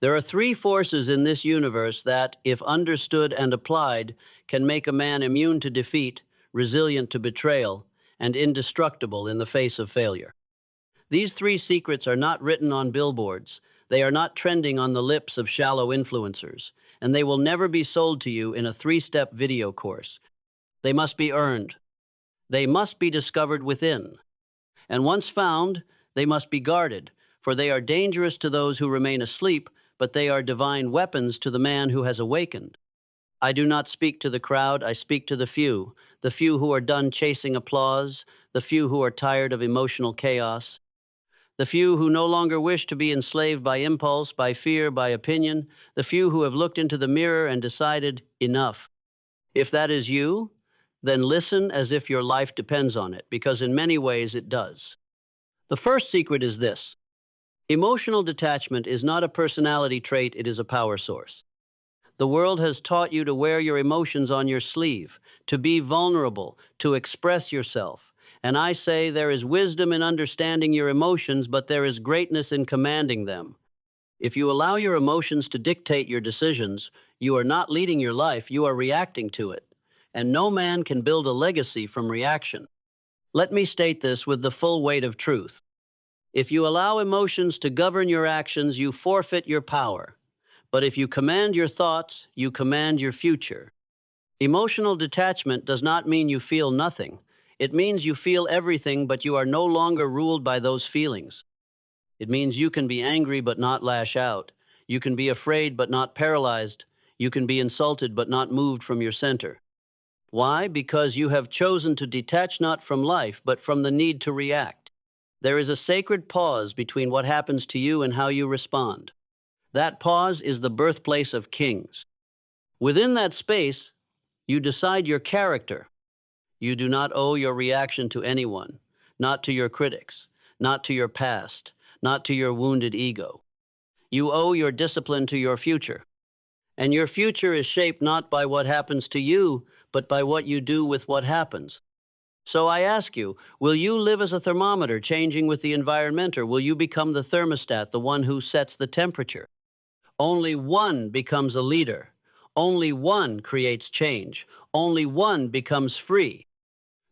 There are three forces in this universe that, if understood and applied, can make a man immune to defeat, resilient to betrayal, and indestructible in the face of failure. These three secrets are not written on billboards, they are not trending on the lips of shallow influencers, and they will never be sold to you in a three-step video course. They must be earned. They must be discovered within. And once found, they must be guarded, for they are dangerous to those who remain asleep, but they are divine weapons to the man who has awakened. I do not speak to the crowd, I speak to the few who are done chasing applause, the few who are tired of emotional chaos, the few who no longer wish to be enslaved by impulse, by fear, by opinion, the few who have looked into the mirror and decided, enough. If that is you, then listen as if your life depends on it, because in many ways it does. The first secret is this. Emotional detachment is not a personality trait, it is a power source. The world has taught you to wear your emotions on your sleeve, to be vulnerable, to express yourself. And I say there is wisdom in understanding your emotions, but there is greatness in commanding them. If you allow your emotions to dictate your decisions, you are not leading your life, you are reacting to it. And no man can build a legacy from reaction. Let me state this with the full weight of truth. If you allow emotions to govern your actions, you forfeit your power. But if you command your thoughts, you command your future. Emotional detachment does not mean you feel nothing. It means you feel everything, but you are no longer ruled by those feelings. It means you can be angry but not lash out. You can be afraid but not paralyzed. You can be insulted but not moved from your center. Why? Because you have chosen to detach not from life, but from the need to react. There is a sacred pause between what happens to you and how you respond. That pause is the birthplace of kings. Within that space, you decide your character. You do not owe your reaction to anyone, not to your critics, not to your past, not to your wounded ego. You owe your discipline to your future. And your future is shaped not by what happens to you, but by what you do with what happens. So I ask you, will you live as a thermometer changing with the environment, or will you become the thermostat, the one who sets the temperature? Only one becomes a leader. Only one creates change. Only one becomes free.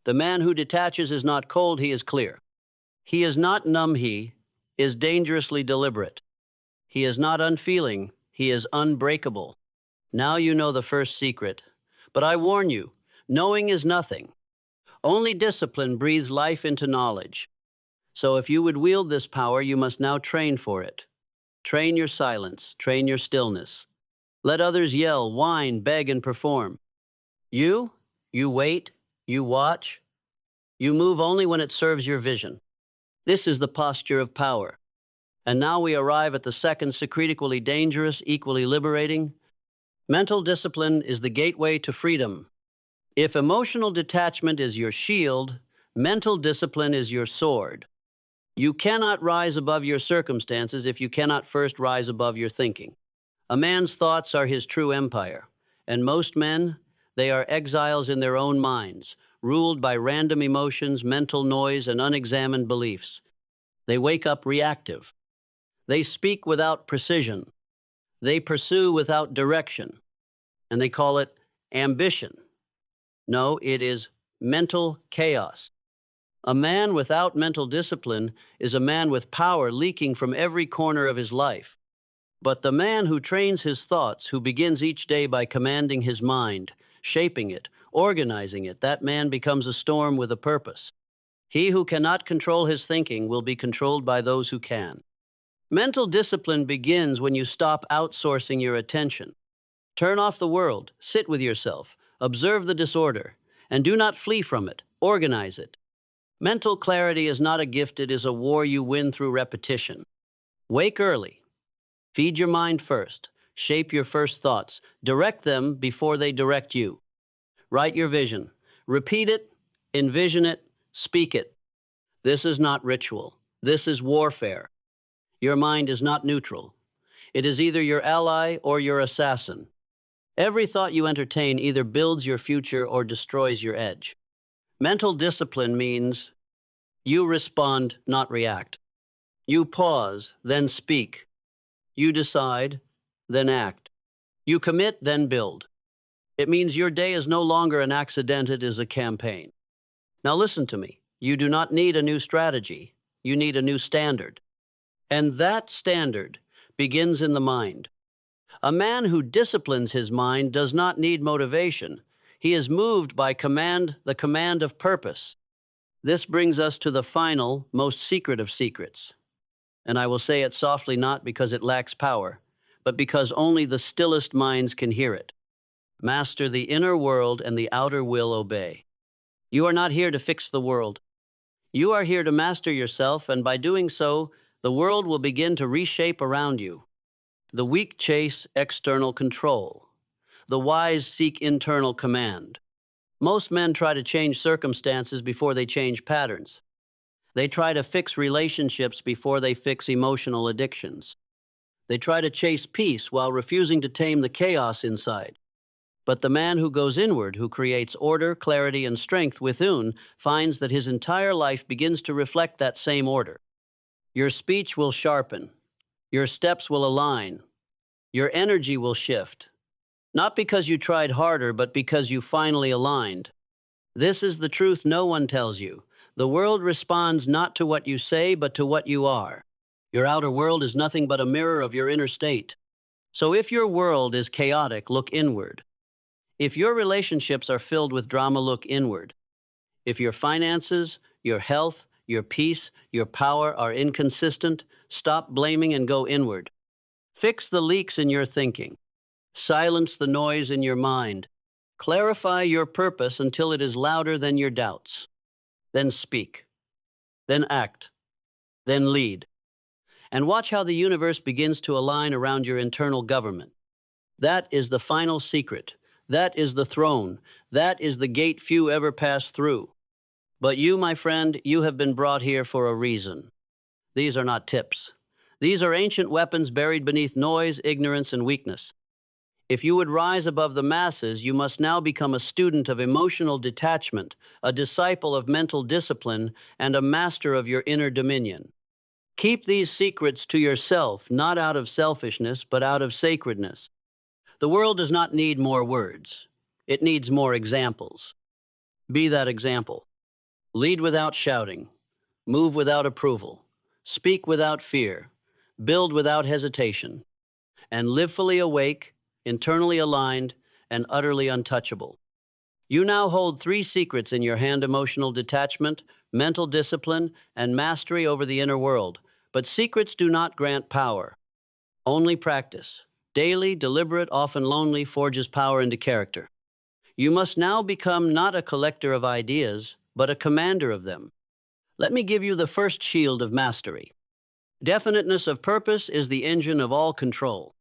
The man who detaches is not cold, he is clear. He is not numb, he is dangerously deliberate. He is not unfeeling, he is unbreakable. Now you know the first secret. But I warn you, knowing is nothing. Only discipline breathes life into knowledge. So if you would wield this power, you must now train for it. Train your silence, train your stillness. Let others yell, whine, beg, and perform. You wait, you watch. You move only when it serves your vision. This is the posture of power. And now we arrive at the second secret, equally dangerous, equally liberating. Mental discipline is the gateway to freedom. If emotional detachment is your shield, mental discipline is your sword. You cannot rise above your circumstances if you cannot first rise above your thinking. A man's thoughts are his true empire, and most men, they are exiles in their own minds, ruled by random emotions, mental noise, and unexamined beliefs. They wake up reactive. They speak without precision. They pursue without direction, and they call it ambition. No, it is mental chaos. A man without mental discipline is a man with power leaking from every corner of his life. But the man who trains his thoughts, who begins each day by commanding his mind, shaping it, organizing it, that man becomes a storm with a purpose. He who cannot control his thinking will be controlled by those who can. Mental discipline begins when you stop outsourcing your attention. Turn off the world, sit with yourself, observe the disorder, and do not flee from it, organize it. Mental clarity is not a gift, it is a war you win through repetition. Wake early. Feed your mind first. Shape your first thoughts. Direct them before they direct you. Write your vision. Repeat it, envision it, speak it. This is not ritual. This is warfare. Your mind is not neutral. It is either your ally or your assassin. Every thought you entertain either builds your future or destroys your edge. Mental discipline means you respond, not react. You pause, then speak. You decide, then act. You commit, then build. It means your day is no longer an accident, it is a campaign. Now listen to me. You do not need a new strategy. You need a new standard. And that standard begins in the mind. A man who disciplines his mind does not need motivation. He is moved by the command of purpose. This brings us to the final, most secret of secrets. And I will say it softly not because it lacks power, but because only the stillest minds can hear it. Master the inner world and the outer will obey. You are not here to fix the world. You are here to master yourself, and by doing so, the world will begin to reshape around you. The weak chase external control. The wise seek internal command. Most men try to change circumstances before they change patterns. They try to fix relationships before they fix emotional addictions. They try to chase peace while refusing to tame the chaos inside. But the man who goes inward, who creates order, clarity, and strength within, finds that his entire life begins to reflect that same order. Your speech will sharpen. Your steps will align. Your energy will shift. Not because you tried harder, but because you finally aligned. This is the truth no one tells you. The world responds not to what you say, but to what you are. Your outer world is nothing but a mirror of your inner state. So if your world is chaotic, look inward. If your relationships are filled with drama, look inward. If your finances, your health, your peace, your power are inconsistent, stop blaming and go inward. Fix the leaks in your thinking. Silence the noise in your mind. Clarify your purpose until it is louder than your doubts. Then speak. Then act. Then lead. And watch how the universe begins to align around your internal government. That is the final secret. That is the throne. That is the gate few ever pass through. But you, my friend, you have been brought here for a reason. These are not tips. These are ancient weapons buried beneath noise, ignorance, and weakness. If you would rise above the masses, you must now become a student of emotional detachment, a disciple of mental discipline, and a master of your inner dominion. Keep these secrets to yourself, not out of selfishness, but out of sacredness. The world does not need more words. It needs more examples. Be that example. Lead without shouting. Move without approval. Speak without fear. Build without hesitation. And live fully awake, internally aligned, and utterly untouchable. You now hold 3 secrets in your hand: emotional detachment, mental discipline, and mastery over the inner world. But secrets do not grant power. Only practice. Daily, deliberate, often lonely, forges power into character. You must now become not a collector of ideas, but a commander of them. Let me give you the first shield of mastery. Definiteness of purpose is the engine of all control.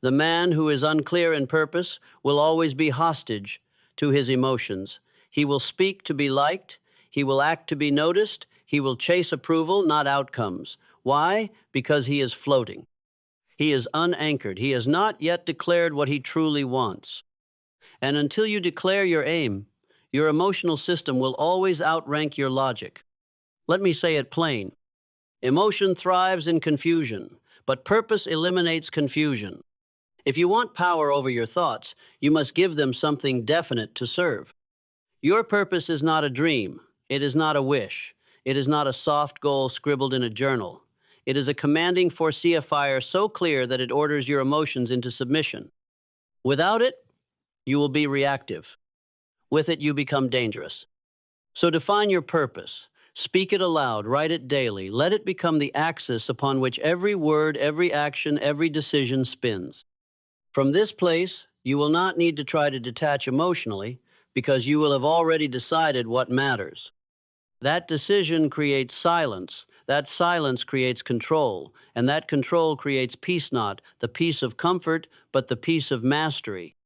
The man who is unclear in purpose will always be hostage to his emotions. He will speak to be liked. He will act to be noticed. He will chase approval, not outcomes. Why? Because he is floating. He is unanchored. He has not yet declared what he truly wants. And until you declare your aim, your emotional system will always outrank your logic. Let me say it plain. Emotion thrives in confusion, but purpose eliminates confusion. If you want power over your thoughts, you must give them something definite to serve. Your purpose is not a dream. It is not a wish. It is not a soft goal scribbled in a journal. It is a commanding foreseeifier so clear that it orders your emotions into submission. Without it, you will be reactive. With it, you become dangerous. So define your purpose. Speak it aloud. Write it daily. Let it become the axis upon which every word, every action, every decision spins. From this place, you will not need to try to detach emotionally because you will have already decided what matters. That decision creates silence. That silence creates control, and that control creates peace, not the peace of comfort, but the peace of mastery.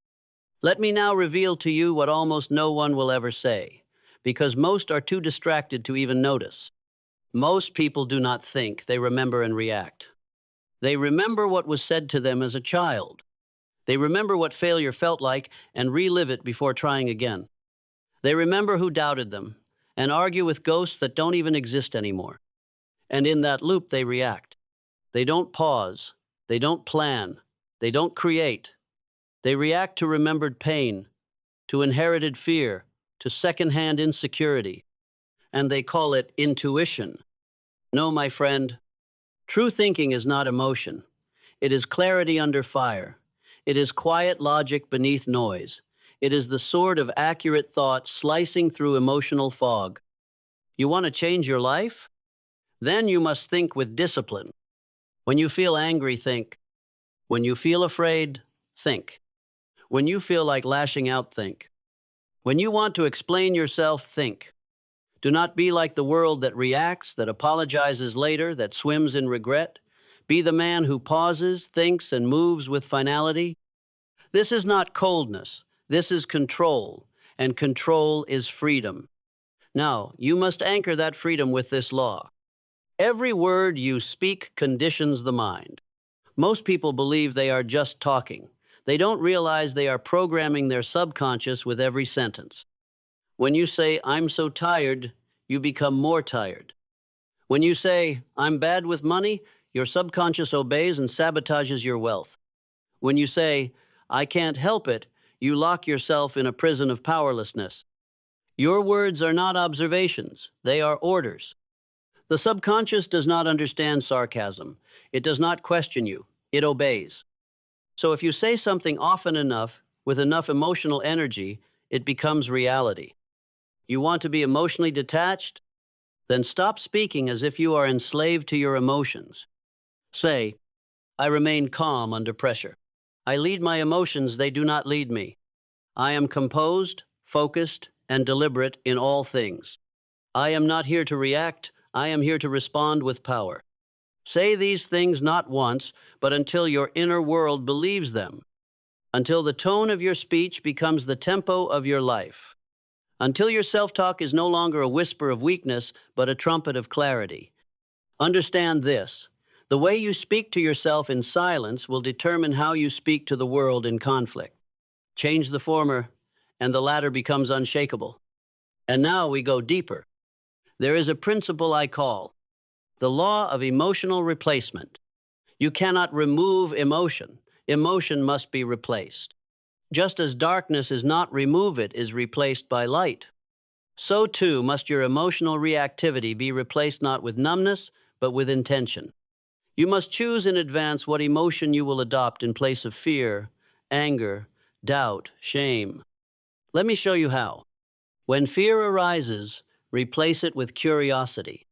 Let me now reveal to you what almost no one will ever say, because most are too distracted to even notice. Most people do not think, they remember and react. They remember what was said to them as a child. They remember what failure felt like and relive it before trying again. They remember who doubted them and argue with ghosts that don't even exist anymore. And in that loop, they react. They don't pause. They don't plan. They don't create. They react to remembered pain, to inherited fear, to secondhand insecurity, and they call it intuition. No, my friend, true thinking is not emotion. It is clarity under fire. It is quiet logic beneath noise. It is the sword of accurate thought slicing through emotional fog. You want to change your life? Then you must think with discipline. When you feel angry, think. When you feel afraid, think. When you feel like lashing out, think. When you want to explain yourself, think. Do not be like the world that reacts, that apologizes later, that swims in regret. Be the man who pauses, thinks, and moves with finality. This is not coldness. This is control, and control is freedom. Now, you must anchor that freedom with this law. Every word you speak conditions the mind. Most people believe they are just talking. They don't realize they are programming their subconscious with every sentence. When you say, "I'm so tired," you become more tired. When you say, "I'm bad with money," your subconscious obeys and sabotages your wealth. When you say, "I can't help it," you lock yourself in a prison of powerlessness. Your words are not observations, they are orders. The subconscious does not understand sarcasm. It does not question you, it obeys. So if you say something often enough, with enough emotional energy, it becomes reality. You want to be emotionally detached? Then stop speaking as if you are enslaved to your emotions. Say, "I remain calm under pressure. I lead my emotions, they do not lead me. I am composed, focused, and deliberate in all things. I am not here to react, I am here to respond with power." Say these things not once, but until your inner world believes them, until the tone of your speech becomes the tempo of your life, until your self-talk is no longer a whisper of weakness, but a trumpet of clarity. Understand this. The way you speak to yourself in silence will determine how you speak to the world in conflict. Change the former, and the latter becomes unshakable. And now we go deeper. There is a principle I call the law of emotional replacement. You cannot remove emotion. Emotion must be replaced. Just as darkness is not remove, it is replaced by light. So too must your emotional reactivity be replaced not with numbness, but with intention. You must choose in advance what emotion you will adopt in place of fear, anger, doubt, shame. Let me show you how. When fear arises, replace it with curiosity.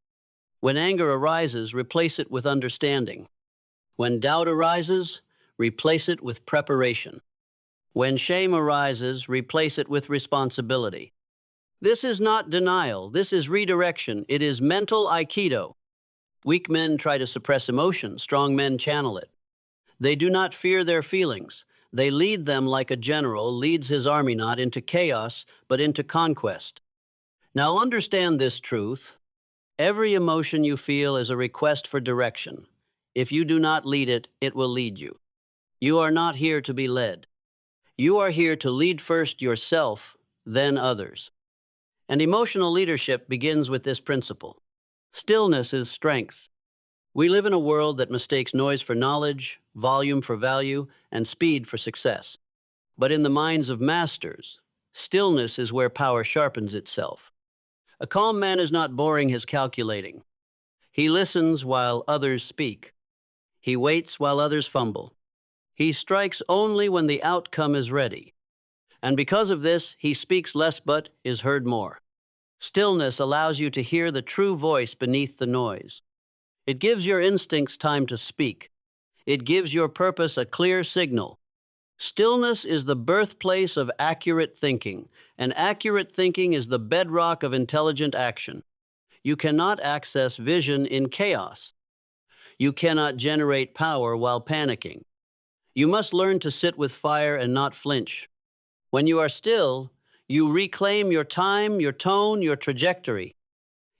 When anger arises, replace it with understanding. When doubt arises, replace it with preparation. When shame arises, replace it with responsibility. This is not denial. This is redirection. It is mental aikido. Weak men try to suppress emotion. Strong men channel it. They do not fear their feelings. They lead them like a general leads his army not into chaos, but into conquest. Now understand this truth. Every emotion you feel is a request for direction. If you do not lead it, it will lead you. You are not here to be led. You are here to lead first yourself, then others. And emotional leadership begins with this principle. Stillness is strength. We live in a world that mistakes noise for knowledge, volume for value, and speed for success. But in the minds of masters, stillness is where power sharpens itself. A calm man is not boring his calculating. He listens while others speak. He waits while others fumble. He strikes only when the outcome is ready. And because of this, he speaks less but is heard more. Stillness allows you to hear the true voice beneath the noise. It gives your instincts time to speak. It gives your purpose a clear signal. Stillness is the birthplace of accurate thinking, and accurate thinking is the bedrock of intelligent action. You cannot access vision in chaos. You cannot generate power while panicking. You must learn to sit with fire and not flinch. When you are still, you reclaim your time, your tone, your trajectory.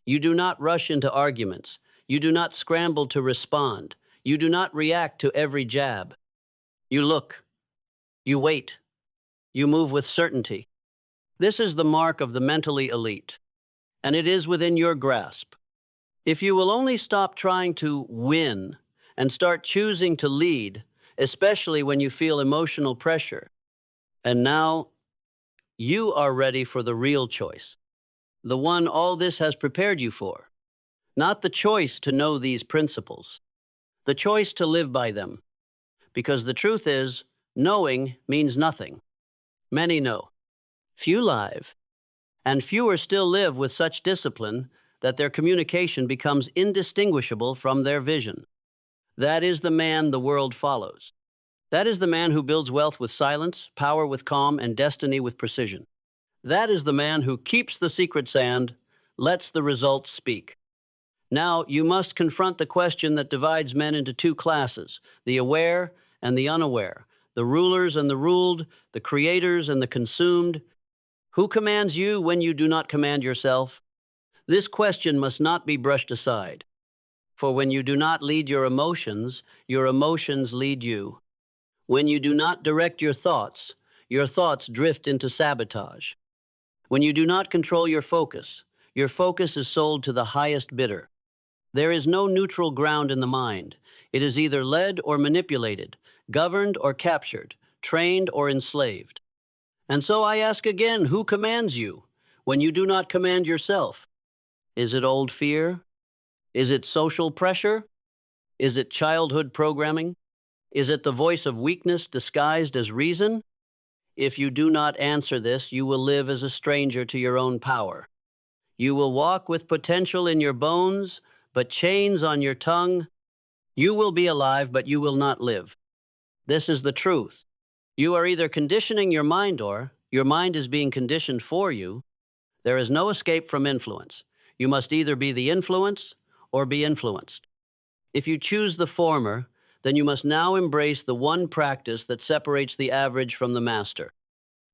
You do not rush into arguments. You do not scramble to respond. You do not react to every jab. You look. You wait. You move with certainty. This is the mark of the mentally elite, and it is within your grasp. If you will only stop trying to win and start choosing to lead, especially when you feel emotional pressure. And now you are ready for the real choice, the one all this has prepared you for. Not the choice to know these principles, the choice to live by them. Because the truth is, knowing means nothing. Many know, few live, and fewer still live with such discipline that their communication becomes indistinguishable from their vision. That is the man the world follows. That is the man who builds wealth with silence, power with calm, and destiny with precision. That is the man who keeps the secret sand, lets the results speak. Now, you must confront the question that divides men into two classes, the aware and the unaware, the rulers and the ruled, the creators and the consumed. Who commands you when you do not command yourself? This question must not be brushed aside. For when you do not lead your emotions lead you. When you do not direct your thoughts drift into sabotage. When you do not control your focus is sold to the highest bidder. There is no neutral ground in the mind. It is either led or manipulated, governed or captured, trained or enslaved. And so I ask again, who commands you when you do not command yourself? Is it old fear? Is it social pressure? Is it childhood programming? Is it the voice of weakness disguised as reason? If you do not answer this, you will live as a stranger to your own power. You will walk with potential in your bones, but chains on your tongue. You will be alive, but you will not live. This is the truth. You are either conditioning your mind or your mind is being conditioned for you. There is no escape from influence. You must either be the influence or be influenced. If you choose the former, then you must now embrace the one practice that separates the average from the master.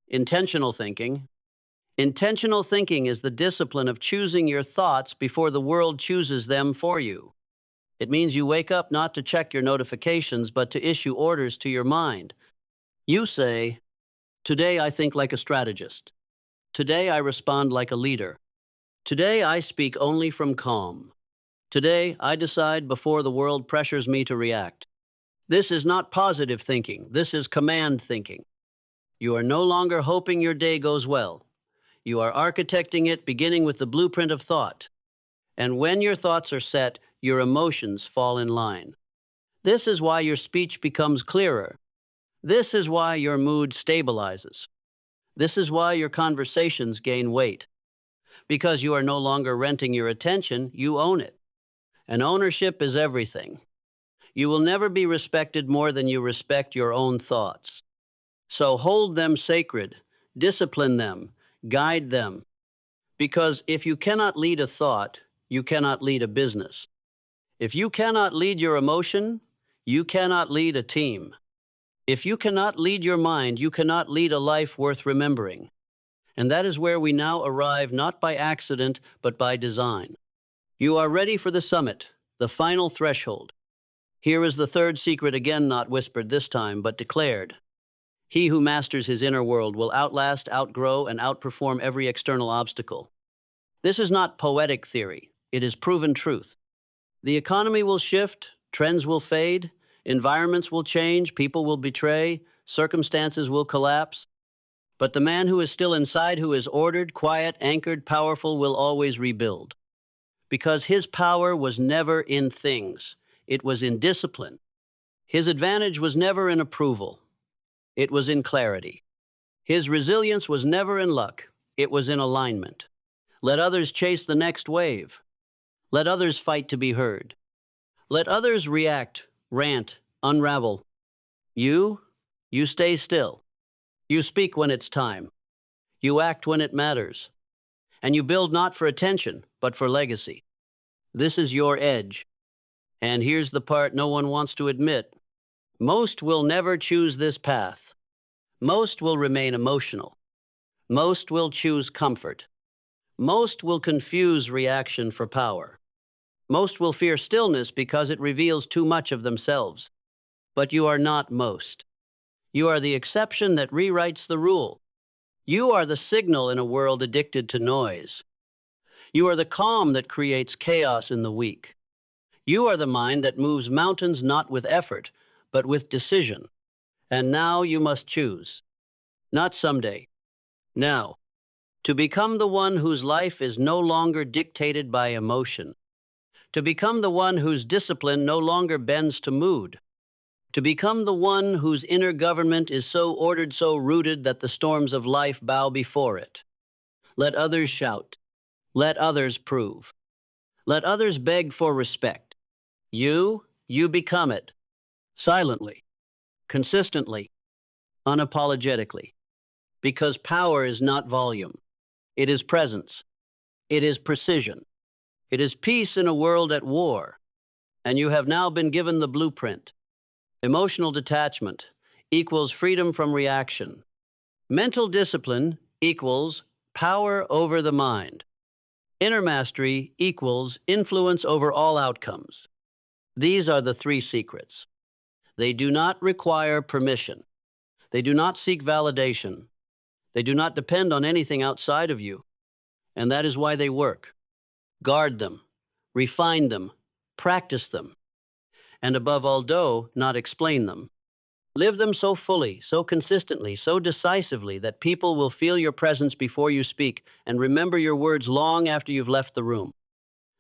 Intentional thinking. Intentional thinking is the discipline of choosing your thoughts before the world chooses them for you. It means you wake up not to check your notifications, but to issue orders to your mind. You say, today I think like a strategist. Today I respond like a leader. Today I speak only from calm. Today I decide before the world pressures me to react. This is not positive thinking. This is command thinking. You are no longer hoping your day goes well. You are architecting it, beginning with the blueprint of thought. And when your thoughts are set, your emotions fall in line. This is why your speech becomes clearer. This is why your mood stabilizes. This is why your conversations gain weight. Because you are no longer renting your attention, you own it. And ownership is everything. You will never be respected more than you respect your own thoughts. So hold them sacred, discipline them, guide them. Because if you cannot lead a thought, you cannot lead a business. If you cannot lead your emotion, you cannot lead a team. If you cannot lead your mind, you cannot lead a life worth remembering. And that is where we now arrive, not by accident, but by design. You are ready for the summit, the final threshold. Here is the third secret, again not whispered this time, but declared. He who masters his inner world will outlast, outgrow, and outperform every external obstacle. This is not poetic theory. It is proven truth. The economy will shift, trends will fade, environments will change, people will betray, circumstances will collapse. But the man who is still inside, who is ordered, quiet, anchored, powerful, will always rebuild. Because his power was never in things. It was in discipline. His advantage was never in approval. It was in clarity. His resilience was never in luck. It was in alignment. Let others chase the next wave. Let others fight to be heard. Let others react, rant, unravel. You stay still. You speak when it's time. You act when it matters. And you build not for attention, but for legacy. This is your edge. And here's the part no one wants to admit. Most will never choose this path. Most will remain emotional. Most will choose comfort. Most will confuse reaction for power. Most will fear stillness because it reveals too much of themselves. But you are not most. You are the exception that rewrites the rule. You are the signal in a world addicted to noise. You are the calm that creates chaos in the weak. You are the mind that moves mountains not with effort, but with decision. And now you must choose. Not someday. Now. To become the one whose life is no longer dictated by emotion. To become the one whose discipline no longer bends to mood. To become the one whose inner government is so ordered, so rooted that the storms of life bow before it. Let others shout. Let others prove. Let others beg for respect. You become it. Silently. Consistently. Unapologetically. Because power is not volume. It is presence. It is precision. It is peace in a world at war. And you have now been given the blueprint. Emotional detachment equals freedom from reaction. Mental discipline equals power over the mind. Inner mastery equals influence over all outcomes. These are the three secrets. They do not require permission. They do not seek validation. They do not depend on anything outside of you. And that is why they work. Guard them, refine them, practice them, and above all, do not explain them. Live them so fully, so consistently, so decisively that people will feel your presence before you speak and remember your words long after you've left the room.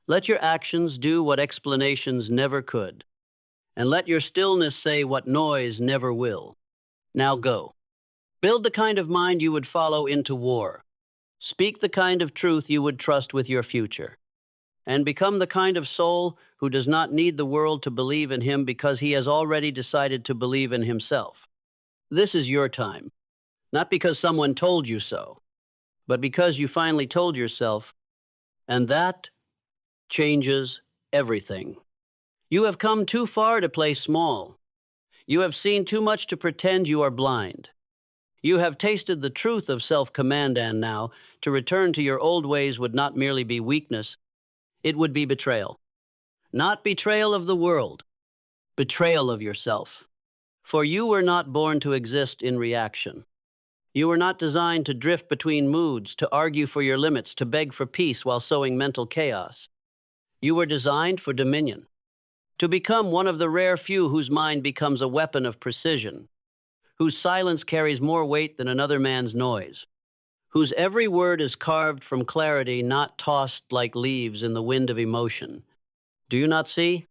Let your actions do what explanations never could, and let your stillness say what noise never will. Now go. Build the kind of mind you would follow into war. Speak the kind of truth you would trust with your future. And become the kind of soul who does not need the world to believe in him because he has already decided to believe in himself. This is your time, not because someone told you so, but because you finally told yourself, and that changes everything. You have come too far to play small. You have seen too much to pretend you are blind. You have tasted the truth of self-command, and now, to return to your old ways would not merely be weakness, it would be betrayal. Not betrayal of the world, betrayal of yourself. For you were not born to exist in reaction. You were not designed to drift between moods, to argue for your limits, to beg for peace while sowing mental chaos. You were designed for dominion, to become one of the rare few whose mind becomes a weapon of precision, whose silence carries more weight than another man's noise, whose every word is carved from clarity, not tossed like leaves in the wind of emotion. Do you not see?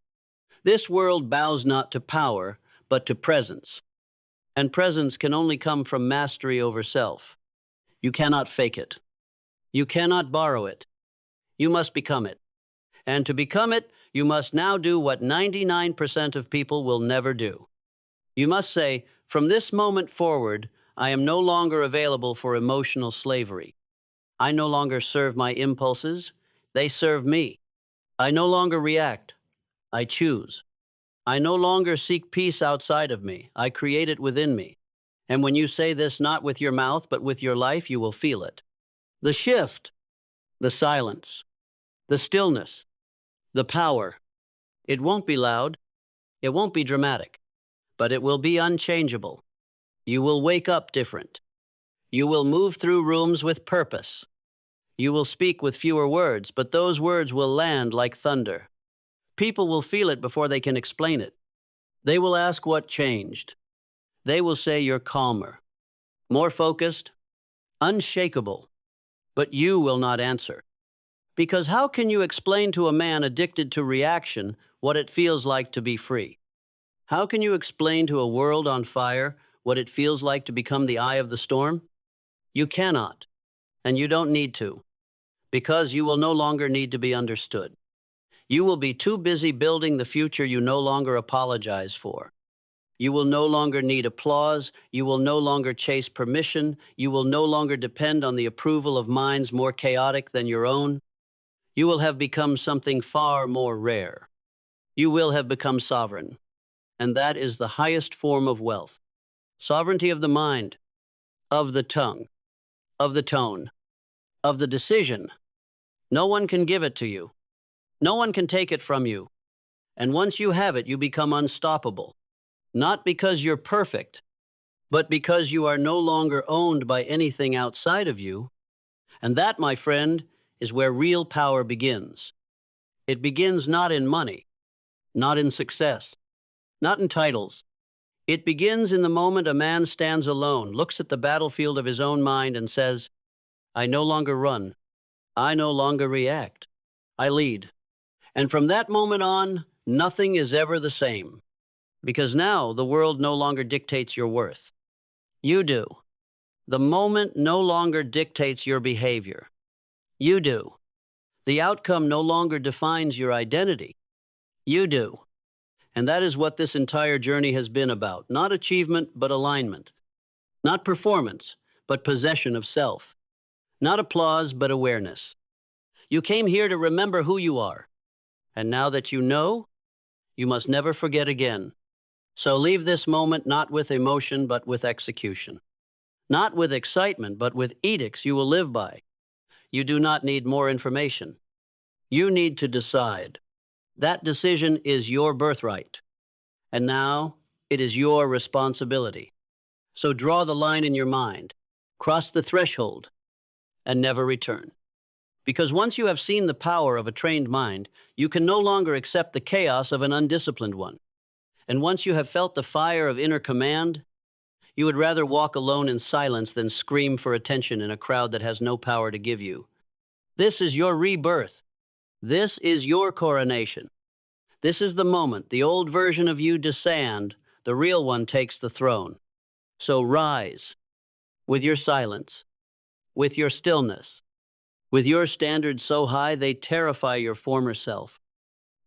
This world bows not to power, but to presence. And presence can only come from mastery over self. You cannot fake it. You cannot borrow it. You must become it. And to become it, you must now do what 99% of people will never do. You must say, from this moment forward, I am no longer available for emotional slavery. I no longer serve my impulses. They serve me. I no longer react. I choose. I no longer seek peace outside of me. I create it within me. And when you say this not with your mouth, but with your life, you will feel it. The shift, the silence, the stillness, the power. It won't be loud. It won't be dramatic, but it will be unchangeable. You will wake up different. You will move through rooms with purpose. You will speak with fewer words, but those words will land like thunder. People will feel it before they can explain it. They will ask what changed. They will say you're calmer, more focused, unshakable. But you will not answer. Because how can you explain to a man addicted to reaction what it feels like to be free? How can you explain to a world on fire what it feels like to become the eye of the storm? You cannot, and you don't need to, because you will no longer need to be understood. You will be too busy building the future you no longer apologize for. You will no longer need applause. You will no longer chase permission. You will no longer depend on the approval of minds more chaotic than your own. You will have become something far more rare. You will have become sovereign, and that is the highest form of wealth. Sovereignty of the mind, of the tongue, of the tone, of the decision. No one can give it to you. No one can take it from you. And once you have it, you become unstoppable. Not because you're perfect, but because you are no longer owned by anything outside of you. And that, my friend, is where real power begins. It begins not in money. not in success, not in titles. It begins in the moment a man stands alone, looks at the battlefield of his own mind, and says, I no longer run. I no longer react. I lead. And from that moment on, nothing is ever the same. Because now the world no longer dictates your worth. You do. The moment no longer dictates your behavior. You do. The outcome no longer defines your identity. You do. And that is what this entire journey has been about. Not achievement, but alignment. Not performance, but possession of self. Not applause, but awareness. You came here to remember who you are. And now that you know, you must never forget again. So leave this moment not with emotion, but with execution. Not with excitement, but with edicts you will live by. You do not need more information. You need to decide. That decision is your birthright. And now it is your responsibility. So draw the line in your mind, cross the threshold, and never return. Because once you have seen the power of a trained mind, you can no longer accept the chaos of an undisciplined one. And once you have felt the fire of inner command, you would rather walk alone in silence than scream for attention in a crowd that has no power to give you. This is your rebirth. This is your coronation. This is the moment the old version of you descend, the real one takes the throne. So rise with your silence, with your stillness, with your standards so high they terrify your former self.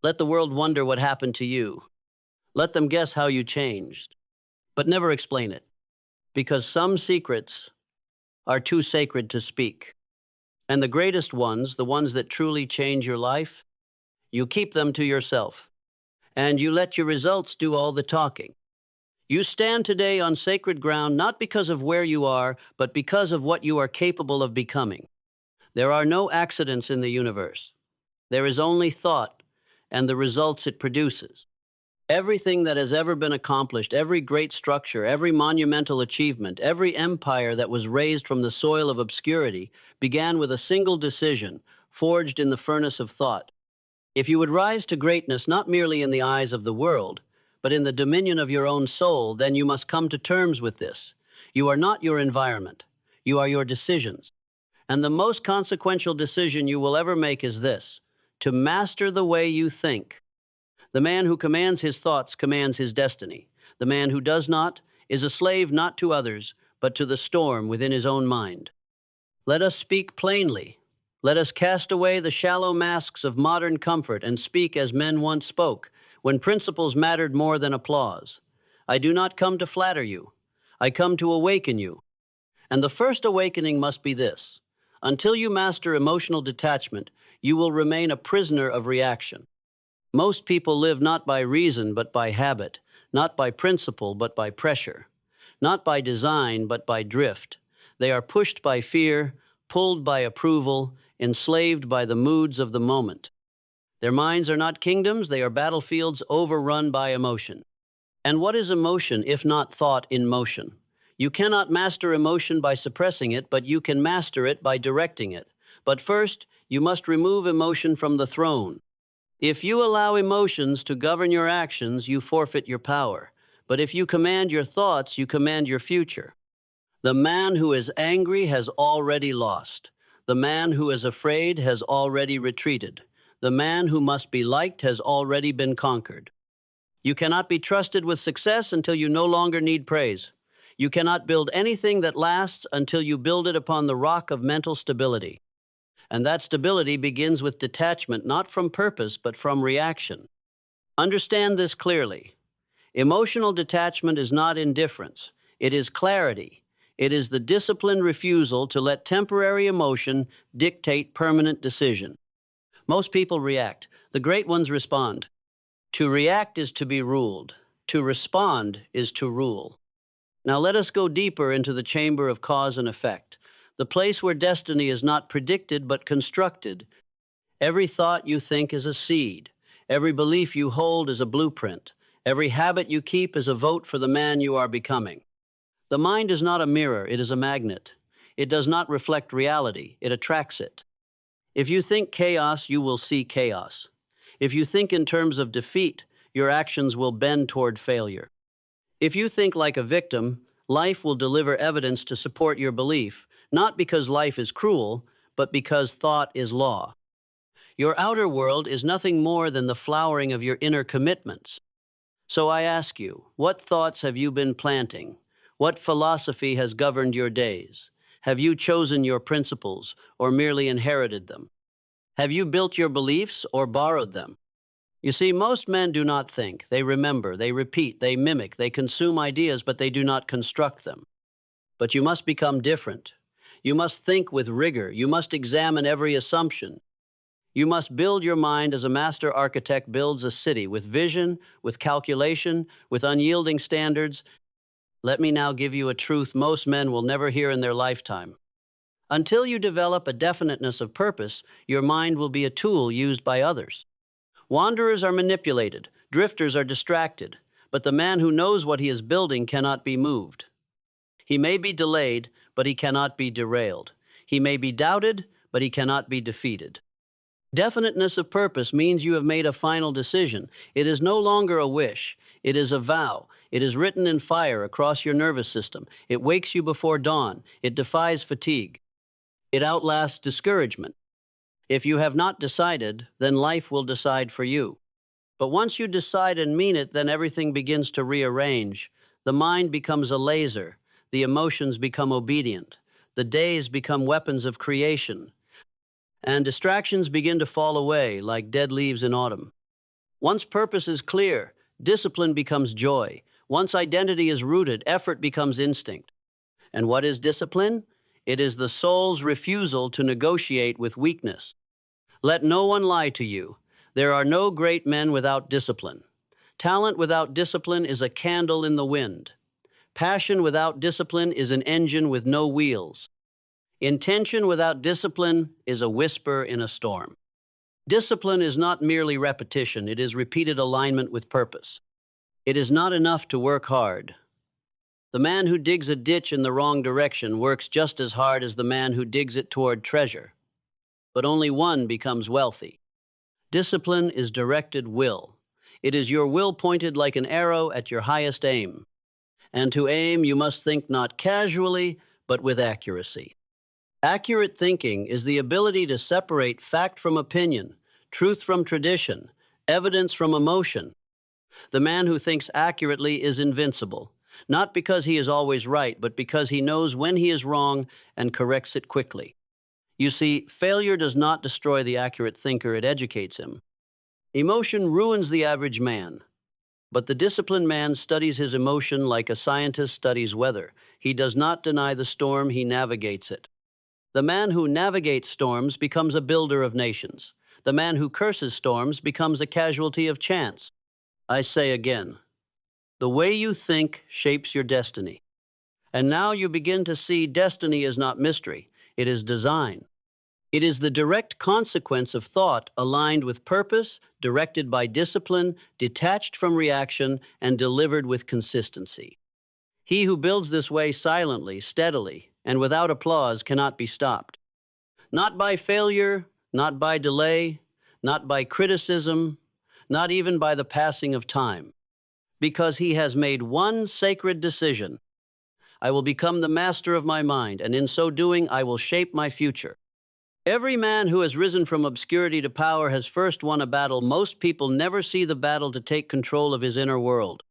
Let the world wonder what happened to you. Let them guess how you changed, but never explain it, because some secrets are too sacred to speak. And the greatest ones, the ones that truly change your life, you keep them to yourself, and you let your results do all the talking. You stand today on sacred ground not because of where you are, but because of what you are capable of becoming. There are no accidents in the universe. There is only thought and the results it produces. Everything that has ever been accomplished, every great structure, every monumental achievement, every empire that was raised from the soil of obscurity began with a single decision, forged in the furnace of thought. If you would rise to greatness not merely in the eyes of the world, but in the dominion of your own soul, then you must come to terms with this. You are not your environment. You are your decisions. And the most consequential decision you will ever make is this: to master the way you think. The man who commands his thoughts commands his destiny. The man who does not is a slave not to others, but to the storm within his own mind. Let us speak plainly. Let us cast away the shallow masks of modern comfort and speak as men once spoke, when principles mattered more than applause. I do not come to flatter you. I come to awaken you. And the first awakening must be this: until you master emotional detachment, you will remain a prisoner of reaction. Most people live not by reason, but by habit, not by principle, but by pressure, not by design, but by drift. They are pushed by fear, pulled by approval, enslaved by the moods of the moment. Their minds are not kingdoms, they are battlefields overrun by emotion. And what is emotion if not thought in motion? You cannot master emotion by suppressing it, but you can master it by directing it. But first, you must remove emotion from the throne. If you allow emotions to govern your actions, you forfeit your power. But if you command your thoughts, you command your future. The man who is angry has already lost. The man who is afraid has already retreated. The man who must be liked has already been conquered. You cannot be trusted with success until you no longer need praise. You cannot build anything that lasts until you build it upon the rock of mental stability. And that stability begins with detachment, not from purpose, but from reaction. Understand this clearly. Emotional detachment is not indifference. It is clarity. It is the disciplined refusal to let temporary emotion dictate permanent decision. Most people react. The great ones respond. To react is to be ruled. To respond is to rule. Now let us go deeper into the chamber of cause and effect, the place where destiny is not predicted but constructed. Every thought you think is a seed. Every belief you hold is a blueprint. Every habit you keep is a vote for the man you are becoming. The mind is not a mirror, it is a magnet. It does not reflect reality, it attracts it. If you think chaos, you will see chaos. If you think in terms of defeat, your actions will bend toward failure. If you think like a victim, life will deliver evidence to support your belief, not because life is cruel, but because thought is law. Your outer world is nothing more than the flowering of your inner commitments. So I ask you, what thoughts have you been planting? What philosophy has governed your days? Have you chosen your principles or merely inherited them? Have you built your beliefs or borrowed them? You see, most men do not think. They remember, they repeat, they mimic, they consume ideas, but they do not construct them. But you must become different. You must think with rigor. You must examine every assumption. You must build your mind as a master architect builds a city, with vision, with calculation, with unyielding standards. Let me now give you a truth most men will never hear in their lifetime. Until you develop a definiteness of purpose, your mind will be a tool used by others. Wanderers are manipulated, drifters are distracted, but the man who knows what he is building cannot be moved. He may be delayed, but he cannot be derailed. He may be doubted, but he cannot be defeated. Definiteness of purpose means you have made a final decision. It is no longer a wish. It is a vow. It is written in fire across your nervous system. It wakes you before dawn. It defies fatigue. It outlasts discouragement. If you have not decided, then life will decide for you. But once you decide and mean it, then everything begins to rearrange. The mind becomes a laser. The emotions become obedient. The days become weapons of creation. And distractions begin to fall away like dead leaves in autumn. Once purpose is clear, discipline becomes joy. Once identity is rooted, effort becomes instinct. And what is discipline? It is the soul's refusal to negotiate with weakness. Let no one lie to you. There are no great men without discipline. Talent without discipline is a candle in the wind. Passion without discipline is an engine with no wheels. Intention without discipline is a whisper in a storm. Discipline is not merely repetition, it is repeated alignment with purpose. It is not enough to work hard. The man who digs a ditch in the wrong direction works just as hard as the man who digs it toward treasure. But only one becomes wealthy. Discipline is directed will. It is your will pointed like an arrow at your highest aim. And to aim, you must think not casually, but with accuracy. Accurate thinking is the ability to separate fact from opinion, truth from tradition, evidence from emotion. The man who thinks accurately is invincible, not because he is always right, but because he knows when he is wrong and corrects it quickly. You see, failure does not destroy the accurate thinker, it educates him. Emotion ruins the average man, but the disciplined man studies his emotion like a scientist studies weather. He does not deny the storm, he navigates it. The man who navigates storms becomes a builder of nations. The man who curses storms becomes a casualty of chance. I say again, the way you think shapes your destiny. And now you begin to see destiny is not mystery, it is design. It is the direct consequence of thought aligned with purpose, directed by discipline, detached from reaction, and delivered with consistency. He who builds this way silently, steadily, and without applause cannot be stopped. Not by failure, not by delay, not by criticism, not even by the passing of time. Because he has made one sacred decision. I will become the master of my mind, and in so doing, I will shape my future. Every man who has risen from obscurity to power has first won a battle. Most people never see the battle to take control of his inner world.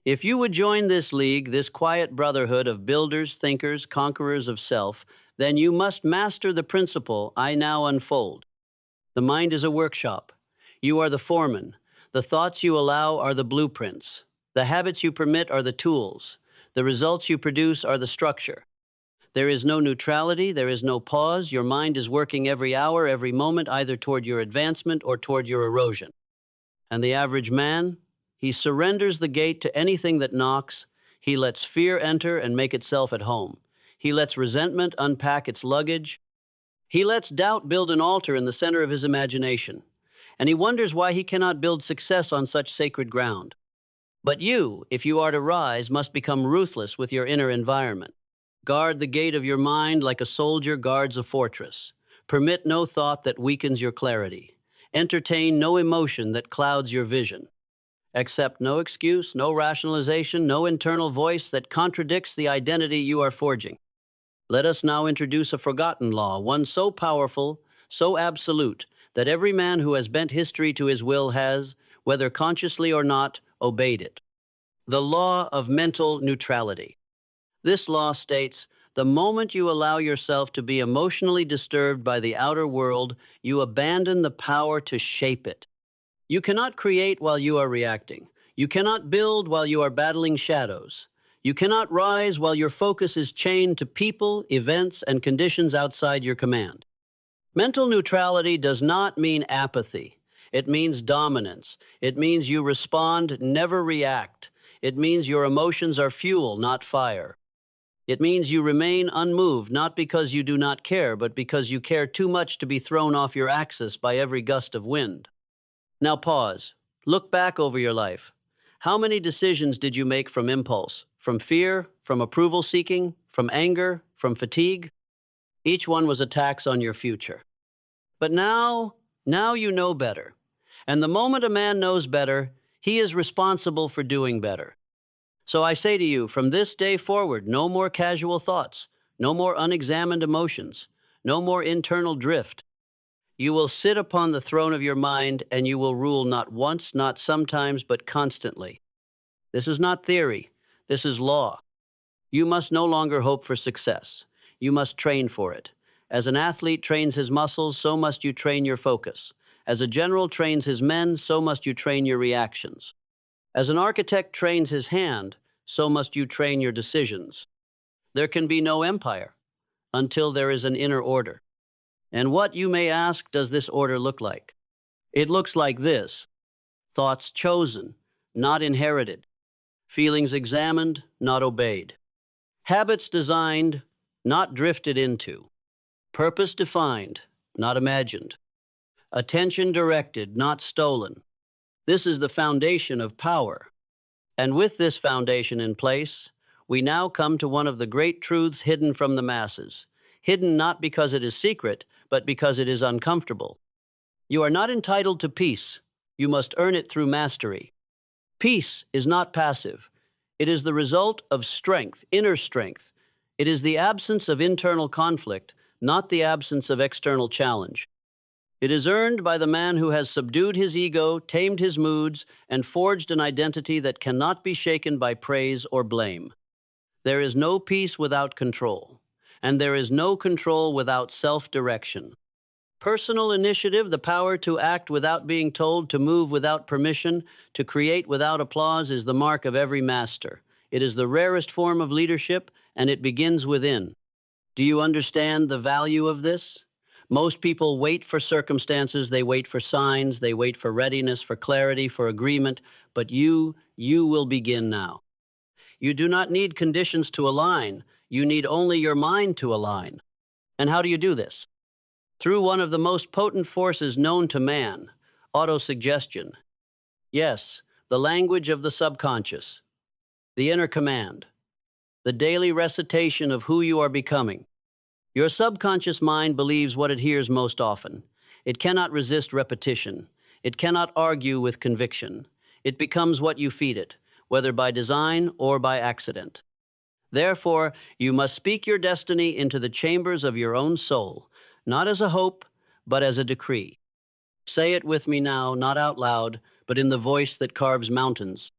If you would join this league, this quiet brotherhood of builders, thinkers, conquerors of self, then you must master the principle I now unfold. The mind is a workshop. You are the foreman. The thoughts you allow are the blueprints. The habits you permit are the tools. The results you produce are the structure. There is no neutrality, there is no pause. Your mind is working every hour, every moment, either toward your advancement or toward your erosion. And the average man? He surrenders the gate to anything that knocks. He lets fear enter and make itself at home. He lets resentment unpack its luggage. He lets doubt build an altar in the center of his imagination. And he wonders why he cannot build success on such sacred ground. But you, if you are to rise, must become ruthless with your inner environment. Guard the gate of your mind like a soldier guards a fortress. Permit no thought that weakens your clarity. Entertain no emotion that clouds your vision. Accept no excuse, no rationalization, no internal voice that contradicts the identity you are forging. Let us now introduce a forgotten law, one so powerful, so absolute, that every man who has bent history to his will has, whether consciously or not, obeyed it. The law of mental neutrality. This law states, the moment you allow yourself to be emotionally disturbed by the outer world, you abandon the power to shape it. You cannot create while you are reacting. You cannot build while you are battling shadows. You cannot rise while your focus is chained to people, events, and conditions outside your command. Mental neutrality does not mean apathy. It means dominance. It means you respond, never react. It means your emotions are fuel, not fire. It means you remain unmoved, not because you do not care, but because you care too much to be thrown off your axis by every gust of wind. Now pause. Look back over your life. How many decisions did you make from impulse, from fear, from approval seeking, from anger, from fatigue? Each one was a tax on your future. But now you know better. And the moment a man knows better, he is responsible for doing better. So I say to you, from this day forward, no more casual thoughts, no more unexamined emotions, no more internal drift. You will sit upon the throne of your mind, and you will rule not once, not sometimes, but constantly. This is not theory. This is law. You must no longer hope for success. You must train for it. As an athlete trains his muscles, so must you train your focus. As a general trains his men, so must you train your reactions. As an architect trains his hand, so must you train your decisions. There can be no empire until there is an inner order. And what, you may ask, does this order look like? It looks like this: thoughts chosen, not inherited; feelings examined, not obeyed; habits designed, not drifted into; purpose defined, not imagined; attention directed, not stolen. This is the foundation of power. And with this foundation in place, we now come to one of the great truths hidden from the masses. Hidden not because it is secret, but because it is uncomfortable. You are not entitled to peace. You must earn it through mastery. Peace is not passive. It is the result of strength, inner strength. It is the absence of internal conflict, not the absence of external challenge. It is earned by the man who has subdued his ego, tamed his moods, and forged an identity that cannot be shaken by praise or blame. There is no peace without control, and there is no control without self-direction. Personal initiative, the power to act without being told, to move without permission, to create without applause, is the mark of every master. It is the rarest form of leadership, and it begins within. Do you understand the value of this? Most people wait for circumstances, they wait for signs, they wait for readiness, for clarity, for agreement, but you will begin now. You do not need conditions to align. You need only your mind to align. And how do you do this? Through one of the most potent forces known to man, autosuggestion. Yes, the language of the subconscious, the inner command, the daily recitation of who you are becoming. Your subconscious mind believes what it hears most often. It cannot resist repetition. It cannot argue with conviction. It becomes what you feed it, whether by design or by accident. Therefore, you must speak your destiny into the chambers of your own soul, not as a hope, but as a decree. Say it with me now, not out loud, but in the voice that carves mountains.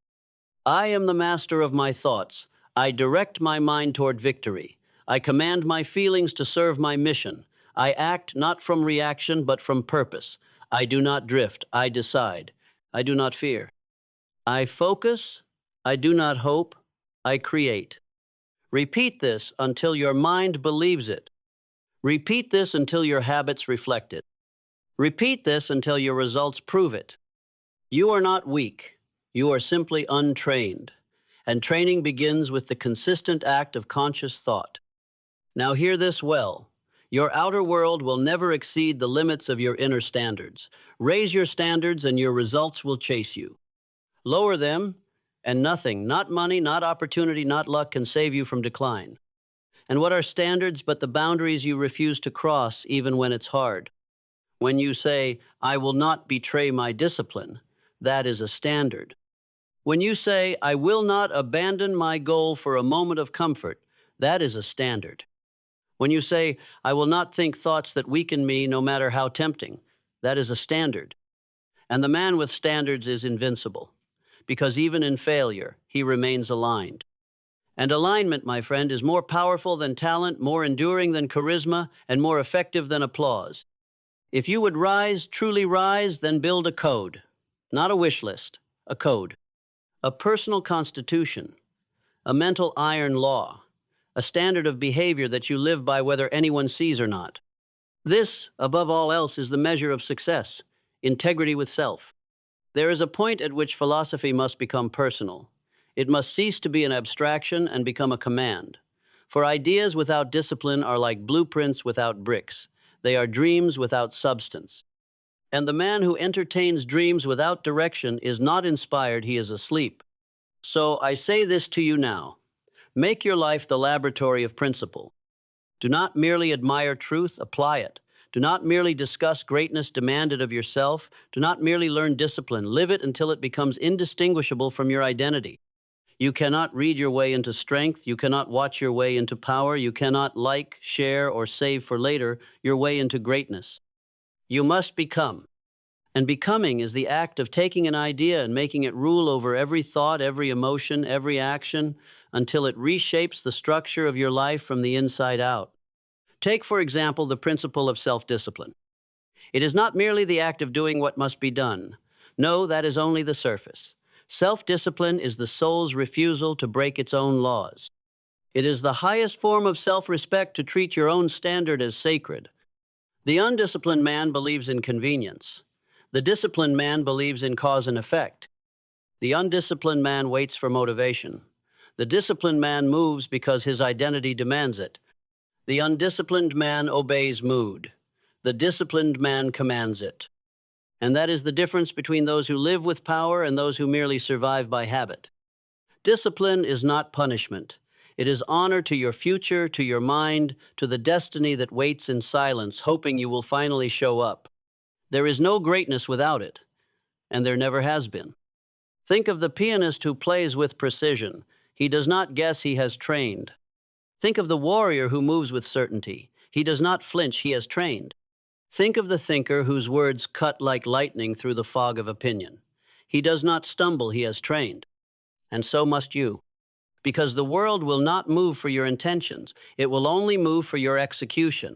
I am the master of my thoughts. I direct my mind toward victory. I command my feelings to serve my mission. I act not from reaction, but from purpose. I do not drift. I decide. I do not fear. I focus. I do not hope. I create. Repeat this until your mind believes it. Repeat this until your habits reflect it. Repeat this until your results prove it. You are not weak. You are simply untrained. And training begins with the consistent act of conscious thought. Now hear this well. Your outer world will never exceed the limits of your inner standards. Raise your standards and your results will chase you. Lower them, and nothing, not money, not opportunity, not luck, can save you from decline. And what are standards but the boundaries you refuse to cross even when it's hard? When you say, I will not betray my discipline, that is a standard. When you say, I will not abandon my goal for a moment of comfort, that is a standard. When you say, I will not think thoughts that weaken me no matter how tempting, that is a standard. And the man with standards is invincible, because even in failure, he remains aligned. And alignment, my friend, is more powerful than talent, more enduring than charisma, and more effective than applause. If you would rise, truly rise, then build a code. Not a wish list, a code. A personal constitution, a mental iron law, a standard of behavior that you live by whether anyone sees or not. This, above all else, is the measure of success, integrity with self. There is a point at which philosophy must become personal. It must cease to be an abstraction and become a command. For ideas without discipline are like blueprints without bricks. They are dreams without substance. And the man who entertains dreams without direction is not inspired, he is asleep. So I say this to you now. Make your life the laboratory of principle. Do not merely admire truth, apply it. Do not merely discuss greatness, demand it of yourself. Do not merely learn discipline, live it until it becomes indistinguishable from your identity. You cannot read your way into strength. You cannot watch your way into power. You cannot like, share, or save for later your way into greatness. You must become. And becoming is the act of taking an idea and making it rule over every thought, every emotion, every action, until it reshapes the structure of your life from the inside out. Take, for example, the principle of self-discipline. It is not merely the act of doing what must be done. No, that is only the surface. Self-discipline is the soul's refusal to break its own laws. It is the highest form of self-respect to treat your own standard as sacred. The undisciplined man believes in convenience. The disciplined man believes in cause and effect. The undisciplined man waits for motivation. The disciplined man moves because his identity demands it. The undisciplined man obeys mood. The disciplined man commands it. And that is the difference between those who live with power and those who merely survive by habit. Discipline is not punishment. It is honor to your future, to your mind, to the destiny that waits in silence, hoping you will finally show up. There is no greatness without it, and there never has been. Think of the pianist who plays with precision. He does not guess, he has trained. Think of the warrior who moves with certainty. He does not flinch, he has trained. Think of the thinker whose words cut like lightning through the fog of opinion. He does not stumble, he has trained. And so must you. Because the world will not move for your intentions. It will only move for your execution.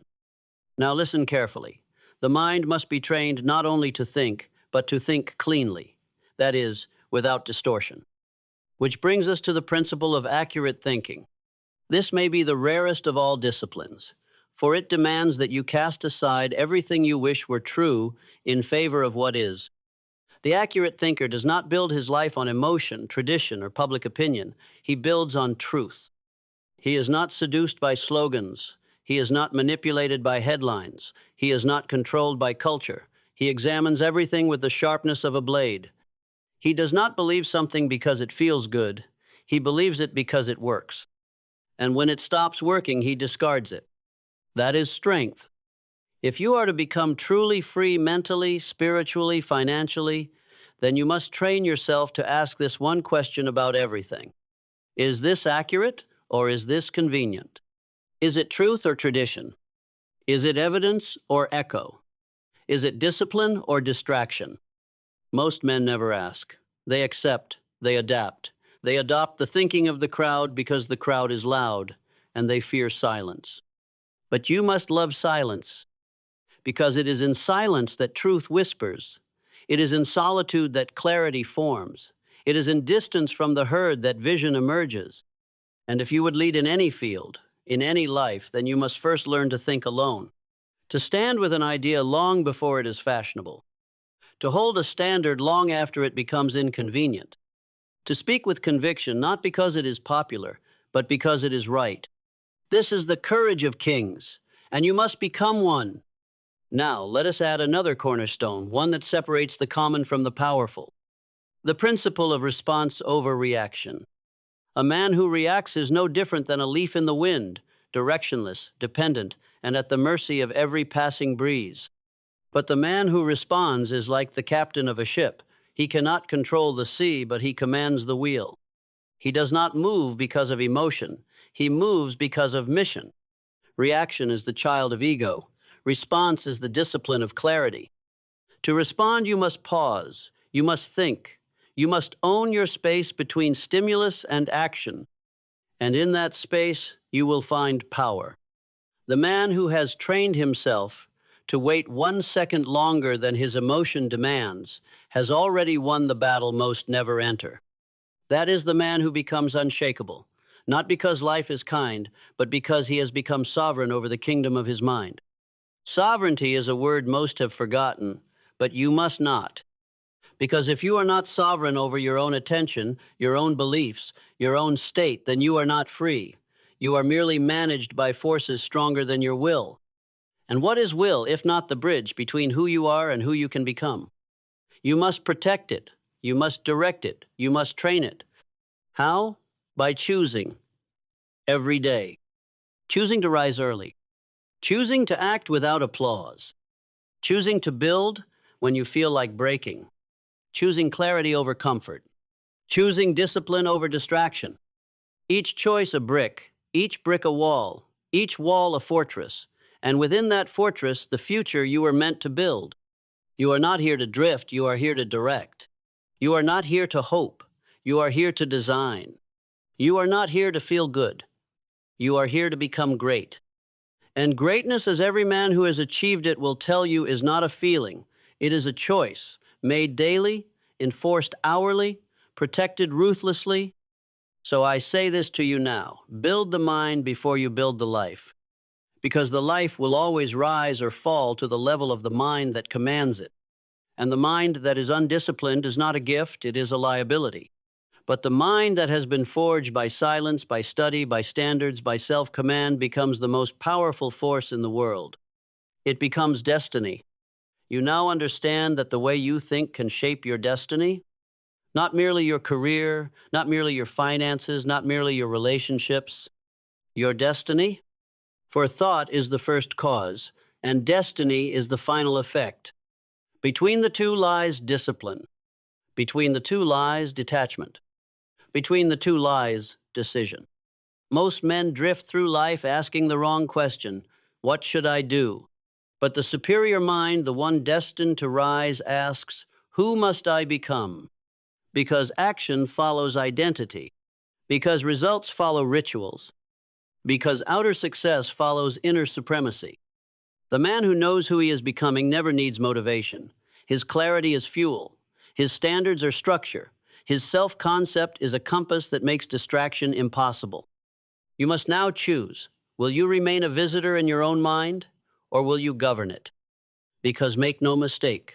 Now listen carefully. The mind must be trained not only to think, but to think cleanly. That is, without distortion. Which brings us to the principle of accurate thinking. This may be the rarest of all disciplines, for it demands that you cast aside everything you wish were true in favor of what is. The accurate thinker does not build his life on emotion, tradition, or public opinion. He builds on truth. He is not seduced by slogans. He is not manipulated by headlines. He is not controlled by culture. He examines everything with the sharpness of a blade. He does not believe something because it feels good. He believes it because it works. And when it stops working, he discards it. That is strength. If you are to become truly free mentally, spiritually, financially, then you must train yourself to ask this one question about everything. Is this accurate or is this convenient? Is it truth or tradition? Is it evidence or echo? Is it discipline or distraction? Most men never ask. They accept, they adapt. They adopt the thinking of the crowd because the crowd is loud, and they fear silence. But you must love silence, because it is in silence that truth whispers. It is in solitude that clarity forms. It is in distance from the herd that vision emerges. And if you would lead in any field, in any life, then you must first learn to think alone, to stand with an idea long before it is fashionable, to hold a standard long after it becomes inconvenient, to speak with conviction not because it is popular, but because it is right. This is the courage of kings, and you must become one. Now, let us add another cornerstone, one that separates the common from the powerful. The principle of response over reaction. A man who reacts is no different than a leaf in the wind, directionless, dependent, and at the mercy of every passing breeze. But the man who responds is like the captain of a ship. He cannot control the sea, but he commands the wheel. He does not move because of emotion. He moves because of mission. Reaction is the child of ego. Response is the discipline of clarity. To respond, you must pause. You must think. You must own your space between stimulus and action. And in that space, you will find power. The man who has trained himself to wait 1 second longer than his emotion demands has already won the battle most never enter. That is the man who becomes unshakable, not because life is kind, but because he has become sovereign over the kingdom of his mind. Sovereignty is a word most have forgotten, but you must not. Because if you are not sovereign over your own attention, your own beliefs, your own state, then you are not free. You are merely managed by forces stronger than your will. And what is will, if not the bridge between who you are and who you can become? You must protect it. You must direct it. You must train it. How? By choosing every day. Choosing to rise early. Choosing to act without applause. Choosing to build when you feel like breaking. Choosing clarity over comfort. Choosing discipline over distraction. Each choice a brick, each brick a wall, each wall a fortress, and within that fortress, the future you were meant to build. You are not here to drift, you are here to direct. You are not here to hope, you are here to design. You are not here to feel good. You are here to become great. And greatness, as every man who has achieved it will tell you, is not a feeling. It is a choice, made daily, enforced hourly, protected ruthlessly. So I say this to you now, build the mind before you build the life. Because the life will always rise or fall to the level of the mind that commands it. And the mind that is undisciplined is not a gift, it is a liability. But the mind that has been forged by silence, by study, by standards, by self-command becomes the most powerful force in the world. It becomes destiny. You now understand that the way you think can shape your destiny? Not merely your career, not merely your finances, not merely your relationships. Your destiny? For thought is the first cause, and destiny is the final effect. Between the two lies discipline. Between the two lies detachment. Between the two lies decision. Most men drift through life asking the wrong question, what should I do? But the superior mind, the one destined to rise, asks, who must I become? Because action follows identity. Because results follow rituals. Because outer success follows inner supremacy. The man who knows who he is becoming never needs motivation. His clarity is fuel. His standards are structure. His self-concept is a compass that makes distraction impossible. You must now choose. Will you remain a visitor in your own mind, or will you govern it? Because make no mistake,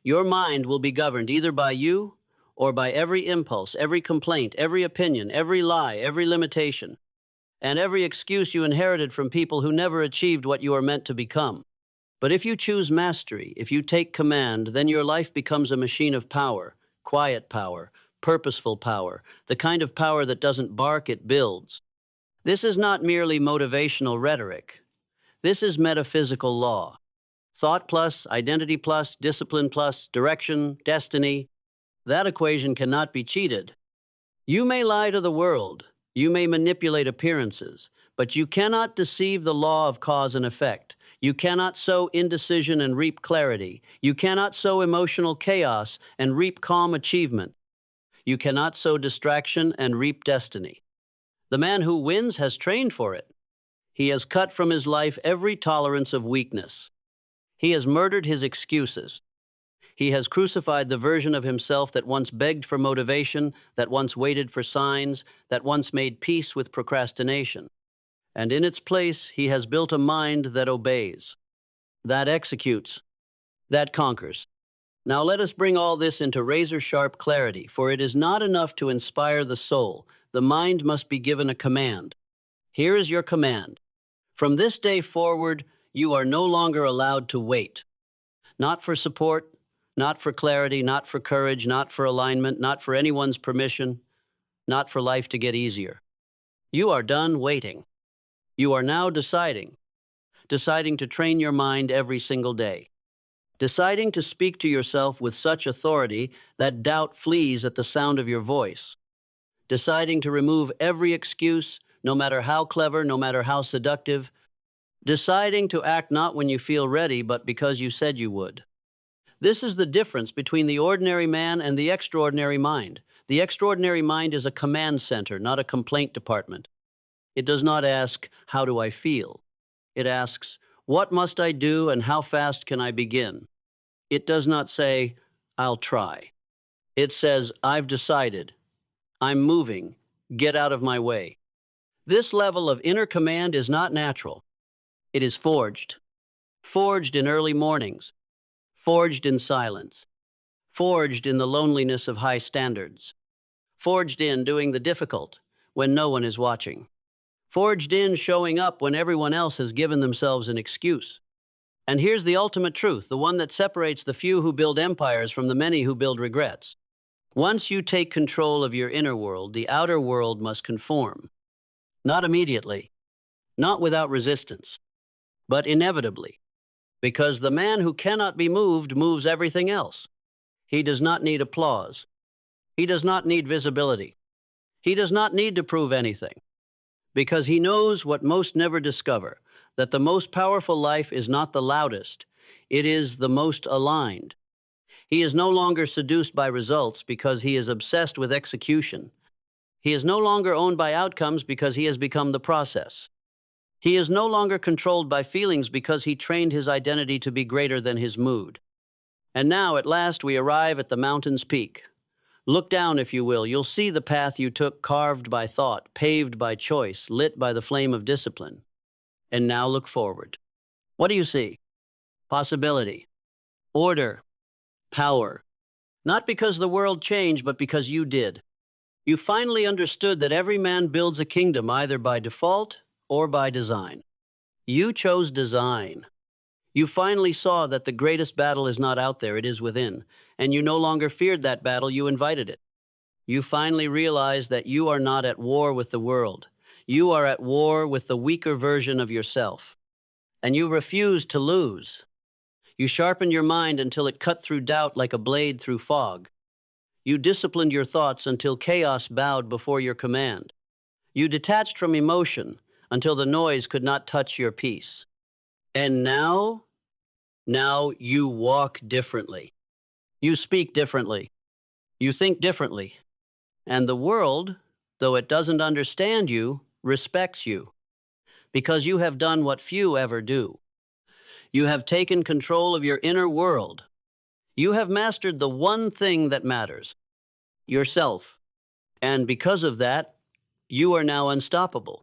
your mind will be governed either by you or by every impulse, every complaint, every opinion, every lie, every limitation, and every excuse you inherited from people who never achieved what you are meant to become. But if you choose mastery, if you take command, then your life becomes a machine of power, quiet power, purposeful power, the kind of power that doesn't bark, it builds. This is not merely motivational rhetoric. This is metaphysical law. Thought plus, identity plus, discipline plus, direction, destiny. That equation cannot be cheated. You may lie to the world. You may manipulate appearances, but you cannot deceive the law of cause and effect. You cannot sow indecision and reap clarity. You cannot sow emotional chaos and reap calm achievement. You cannot sow distraction and reap destiny. The man who wins has trained for it. He has cut from his life every tolerance of weakness. He has murdered his excuses. He has crucified the version of himself that once begged for motivation, that once waited for signs, that once made peace with procrastination. And in its place, he has built a mind that obeys, that executes, that conquers. Now let us bring all this into razor-sharp clarity, for it is not enough to inspire the soul. The mind must be given a command. Here is your command. From this day forward, you are no longer allowed to wait. Not for support, not for clarity, not for courage, not for alignment, not for anyone's permission, not for life to get easier. You are done waiting. You are now deciding to train your mind every single day. deciding to speak to yourself with such authority that doubt flees at the sound of your voice, deciding to remove every excuse, no matter how clever, no matter how seductive, deciding to act not when you feel ready, but because you said you would. This is the difference between the ordinary man and the extraordinary mind. The extraordinary mind is a command center, not a complaint department. It does not ask, "How do I feel?" It asks, "What must I do and how fast can I begin?" It does not say, "I'll try." It says, "I've decided. I'm moving. Get out of my way." This level of inner command is not natural. It is forged. Forged in early mornings. Forged in silence. Forged in the loneliness of high standards. Forged in doing the difficult when no one is watching. Forged in showing up when everyone else has given themselves an excuse. And here's the ultimate truth, the one that separates the few who build empires from the many who build regrets. Once you take control of your inner world, the outer world must conform. Not immediately, not without resistance, but inevitably. Because the man who cannot be moved moves everything else. He does not need applause. He does not need visibility. He does not need to prove anything. Because he knows what most never discover, that the most powerful life is not the loudest, it is the most aligned. He is no longer seduced by results because he is obsessed with execution. He is no longer owned by outcomes because he has become the process. He is no longer controlled by feelings because he trained his identity to be greater than his mood. And now, at last, we arrive at the mountain's peak. Look down, if you will. You'll see the path you took, carved by thought, paved by choice, lit by the flame of discipline. And now look forward. What do you see? Possibility, order, power. Not because the world changed, but because you did. You finally understood that every man builds a kingdom either by default or by design. You chose design. You finally saw that the greatest battle is not out there, it is within. And you no longer feared that battle, you invited it. You finally realized that you are not at war with the world. You are at war with the weaker version of yourself. And you refused to lose. You sharpened your mind until it cut through doubt like a blade through fog. You disciplined your thoughts until chaos bowed before your command. You detached from emotion until the noise could not touch your peace. And now you walk differently. You speak differently. You think differently. And the world, though it doesn't understand you, respects you. Because you have done what few ever do. You have taken control of your inner world. You have mastered the one thing that matters, yourself. And because of that, you are now unstoppable.